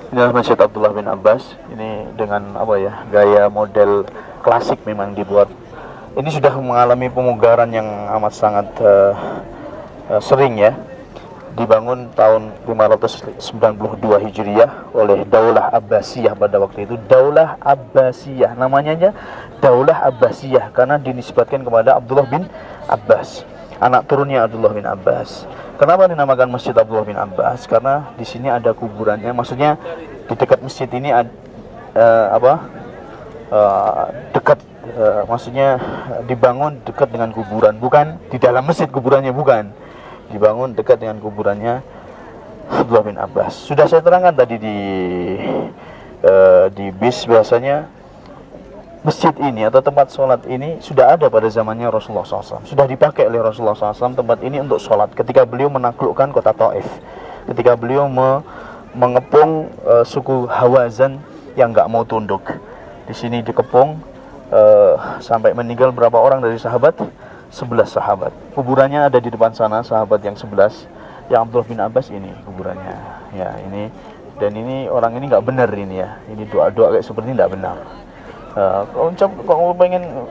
Ini adalah Masjid Abdullah bin Abbas. Ini dengan apa ya, gaya model klasik memang dibuat. Ini sudah mengalami pemugaran yang amat sangat sering ya. Dibangun tahun 592 Hijriah oleh Daulah Abbasiyah pada waktu itu. Daulah Abbasiyah, namanya aja Daulah Abbasiyah karena dinisbatkan kepada Abdullah bin Abbas, anak turunnya Abdullah bin Abbas. Kenapa dinamakan Masjid Abdullah bin Abbas? Karena di sini ada kuburannya. Maksudnya di dekat masjid ini ada dekat, maksudnya dibangun dekat dengan kuburan, bukan di dalam masjid kuburannya, bukan. Dibangun dekat dengan kuburannya Abdullah bin Abbas. Sudah saya terangkan tadi di bis bahasanya masjid ini atau tempat sholat ini sudah ada pada zamannya Rasulullah SAW. Sudah dipakai oleh Rasulullah SAW tempat ini untuk sholat ketika beliau menaklukkan kota Taif, ketika beliau mengepung suku Hawazan yang nggak mau tunduk. Di sini dikepung sampai meninggal berapa orang dari sahabat? 11 sahabat. Kuburannya ada di depan sana, sahabat yang 11. Yang Abdullah bin Abbas ini kuburannya. Ya, ini, dan ini orang ini nggak benar ini ya. Ini doa-doa kayak seperti ini nggak benar. Kalau pengen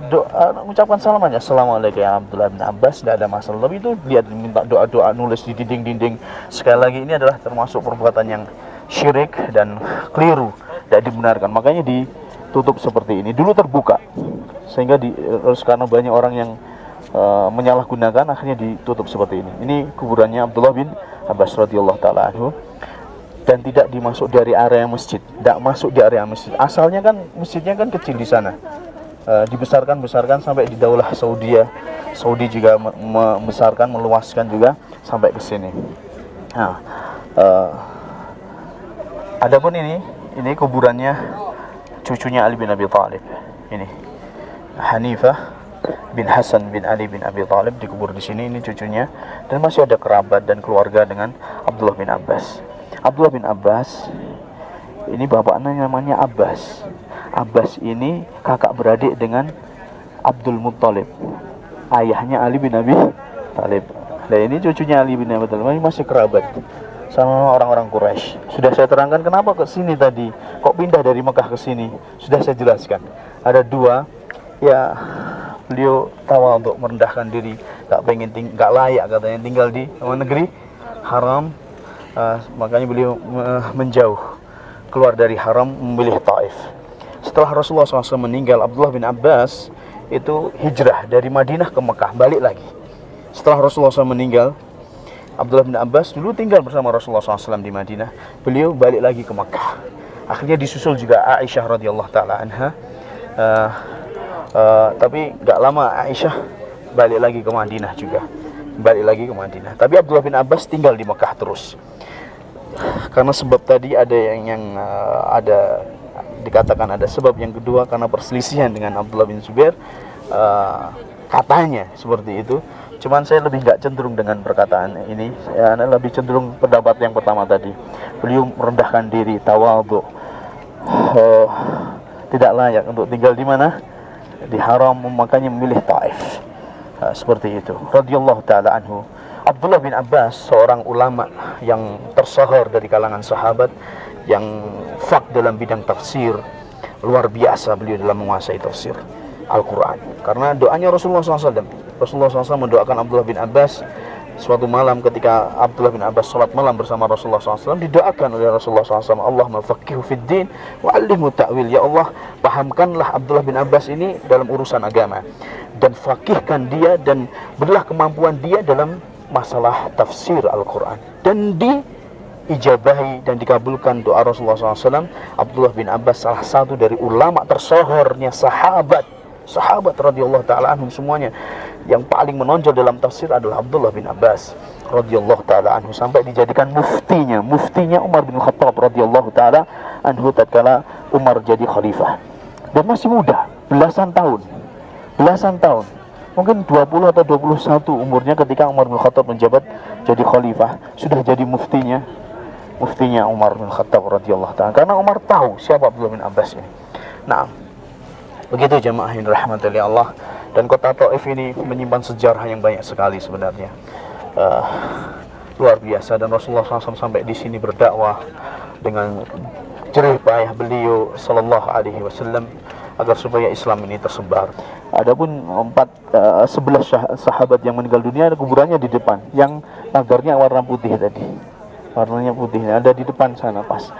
doa, ucapkan salam aja, Assalamualaikum ya Abdullah bin Abbas, tidak ada masalah. Tapi itu lihat minta doa-doa nulis di dinding-dinding. Sekali lagi ini adalah termasuk perbuatan yang syirik dan keliru, tidak dibenarkan. Makanya ditutup seperti ini. Dulu terbuka sehingga karena banyak orang yang menyalahgunakan, akhirnya ditutup seperti ini. Ini kuburannya Abdullah bin Abbas radhiyallahu taala anhu, dan tidak dimasuk dari area masjid, tidak masuk di area masjid. Asalnya kan masjidnya kan kecil di sana, dibesarkan sampai di Daulah Saudi juga membesarkan, meluaskan juga sampai ke sini. Nah, adapun ini kuburannya cucunya Ali bin Abi Thalib. Ini Hanifah bin Hasan bin Ali bin Abi Thalib dikubur di sini. Ini cucunya, dan masih ada kerabat dan keluarga dengan Abdullah bin Abbas. Abdullah bin Abbas ini bapaknya namanya Abbas. Abbas ini kakak beradik dengan Abdul Muttalib, ayahnya Ali bin Abi Thalib. Dan ini cucunya Ali bin Abi Thalib, ini masih kerabat sama orang-orang Quraisy. Sudah saya terangkan kenapa ke sini tadi, kok pindah dari Mekah ke sini. Sudah saya jelaskan. Ada dua, ya beliau tawa untuk merendahkan diri, gak layak katanya tinggal di negeri haram. Makanya beliau menjauh, keluar dari haram, memilih Taif. Setelah Rasulullah SAW meninggal, Abdullah bin Abbas itu hijrah dari Madinah ke Mekah, balik lagi. Setelah Rasulullah SAW meninggal, Abdullah bin Abbas dulu tinggal bersama Rasulullah SAW di Madinah, beliau balik lagi ke Mekah. Akhirnya disusul juga Aisyah radhiyallahu taala anha. Tapi gak lama Aisyah balik lagi ke Madinah juga, Tapi Abdullah bin Abbas tinggal di Mekah terus. Karena sebab tadi ada ada dikatakan ada sebab yang kedua, karena perselisihan dengan Abdullah bin Zubair, katanya seperti itu. Cuman saya lebih nggak cenderung dengan perkataan ini, ya, lebih cenderung pendapat yang pertama tadi. Beliau merendahkan diri, tawadhu, tidak layak untuk tinggal di mana, di haram, makanya memilih Taif. Seperti itu radhiyallahu taala anhu. Abdullah bin Abbas seorang ulama yang tersohor dari kalangan sahabat, yang faq dalam bidang tafsir, luar biasa beliau dalam menguasai tafsir Al-Quran. Karena doanya Rasulullah SAW mendoakan Abdullah bin Abbas suatu malam ketika Abdullah bin Abbas sholat malam bersama Rasulullah SAW, didoakan oleh Rasulullah SAW, Allahumma faqihu fid din wa 'allimhu ta'wil. Ya Allah, pahamkanlah Abdullah bin Abbas ini dalam urusan agama, dan faqihkan dia, dan berilah kemampuan dia dalam masalah tafsir Al-Quran. Dan diijabahi dan dikabulkan doa Rasulullah SAW. Abdullah bin Abbas salah satu dari ulama tersohornya sahabat radhiyallahu ta'ala anhum semuanya. Yang paling menonjol dalam tafsir adalah Abdullah bin Abbas radhiyallahu ta'ala anhu, sampai dijadikan muftinya Umar bin Khattab radhiyallahu ta'ala anhu tatkala Umar jadi khalifah. Dan masih muda, belasan tahun, mungkin 20 atau 21 umurnya ketika Umar bin Khattab menjabat jadi khalifah, sudah jadi muftinya Umar bin Khattab radhiyallahu ta'ala, karena Umar tahu siapa Abdullah bin Abbas ini. Nah, begitu jemaah yang dirahmati Allah. Dan kota Taif ini menyimpan sejarah yang banyak sekali sebenarnya. luar biasa. Dan Rasulullah SAW sampai di sini berdakwah dengan jerih payah beliau sallallahu alaihi wasallam agar supaya Islam ini tersebar. Adapun 11 sahabat yang meninggal dunia, kuburannya di depan, yang pagarnya warna putih tadi, warnanya putih, ada di depan sana pas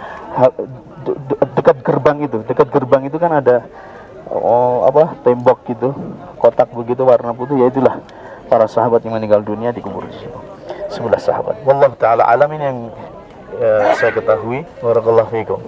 dekat gerbang itu kan ada tembok gitu, kotak begitu warna putih, ya itulah para sahabat yang meninggal dunia dikubur di situ. 11 sahabat. Wallahu taala alam, ini yang saya ketahui. Barakallahu fiikum.